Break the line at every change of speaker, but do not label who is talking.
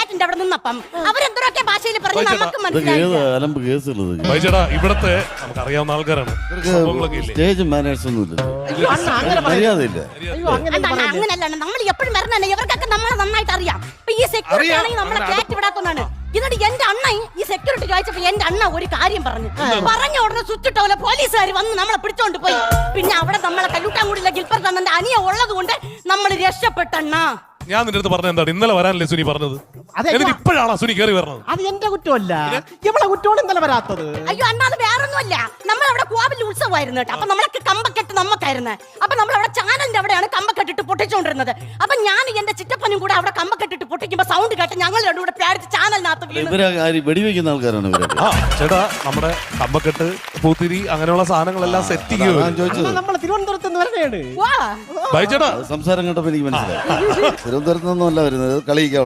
ഫ്ലാറ്റിന്റെ അവിടെ നിന്നപ്പം അവരെന്തോരൊക്കെ ഭാഷയിൽ പറഞ്ഞു നമുക്ക് മനസ്സിലായി.
ഇവിടത്തെ നമുക്ക് അറിയാവുന്ന ആൾക്കാരാണ്.
സ്റ്റേജ് മാനേഴ്സ് ഒന്നും മര്യാദയില്ല.
അങ്ങനല്ല, നമ്മൾ എപ്പോഴും വരണല്ലേ, ഇവർക്കൊക്കെ നമ്മളെ നന്നായിട്ട് അറിയാം. ഈ സെക്യൂരിറ്റി ആണെങ്കിൽ നമ്മളെ ഫ്ലാറ്റ് വിടാത്തതാണ്. എന്നിട്ട് എന്റെ അണ്ണ ഈ സെക്യൂരിറ്റി ചോദിച്ചപ്പോ എന്റെ അണ്ണ ഒരു കാര്യം പറഞ്ഞ ഉടനെ സ്വിച്ചിട്ട പോലെ പോലീസുകാർ വന്ന് നമ്മളെ പിടിച്ചോണ്ട് പോയി. പിന്നെ അവിടെ നമ്മളെ കല്ലൂട്ടാങ്കുടിയിലെ ഗിൽപ്പർ തന്നന്റെ അനിയ ഉള്ളത് കൊണ്ട് നമ്മൾ രക്ഷപ്പെട്ടണ്ണ.
ഞാൻ നിന്റെ അടുത്ത് പറഞ്ഞ എന്താണ് ഇന്നലെ വരാനല്ലേ സുനി പറഞ്ഞത്? എന്നിട്ട് ഇപ്പോഴാണോ സുനി കയറി വരണത്?
അത് എന്റെ കുറ്റമല്ല, ഇവളെ കുറ്റമാണ് ഇന്നലെ വരാത്തത്.
അയ്യോ അണ്ണാ, അത് വേറൊന്നുമല്ല. നമ്മളവിടെ കോവിൽ ഉത്സവമായിരുന്നു കേട്ടോ. അപ്പൊ നമ്മളൊക്കെ കമ്പക്കെട്ട് നമുക്കായിരുന്നു. അപ്പൊ നമ്മളവിടെ ചാനലിന്റെ അവിടെയാണ് കമ്പക്കെട്ടിട്ട് പൊട്ടിച്ചോണ്ടിരുന്നത്. അപ്പൊ ഞാൻ എന്റെ ചിറ്റപ്പനും കൂടെ അവിടെ കമ്പക്കെട്ടിട്ട് പൊട്ടിക്കുമ്പോ സൗണ്ട് കേട്ട് ഞങ്ങൾ രണ്ടുകൂടെ പേടിച്ച് ചാനലിനകത്ത്
വെടിവെക്കുന്ന ആൾക്കാരാണ്
ചേട്ടാ. നമ്മുടെ കമ്പക്കെട്ട്, പൂത്തിരി അങ്ങനെയുള്ള സാധനങ്ങളെല്ലാം സെറ്റ് ചെയ്യുക.
നമ്മൾ തിരുവനന്തപുരത്ത് നിന്ന് വരണേണ്.
സംസാരം കേട്ടപ്പോ എനിക്ക് മനസ്സിലായി. തിരുവനന്തപുരത്ത് നിന്നല്ല വരുന്നത്, കളിയിക്കാൻ.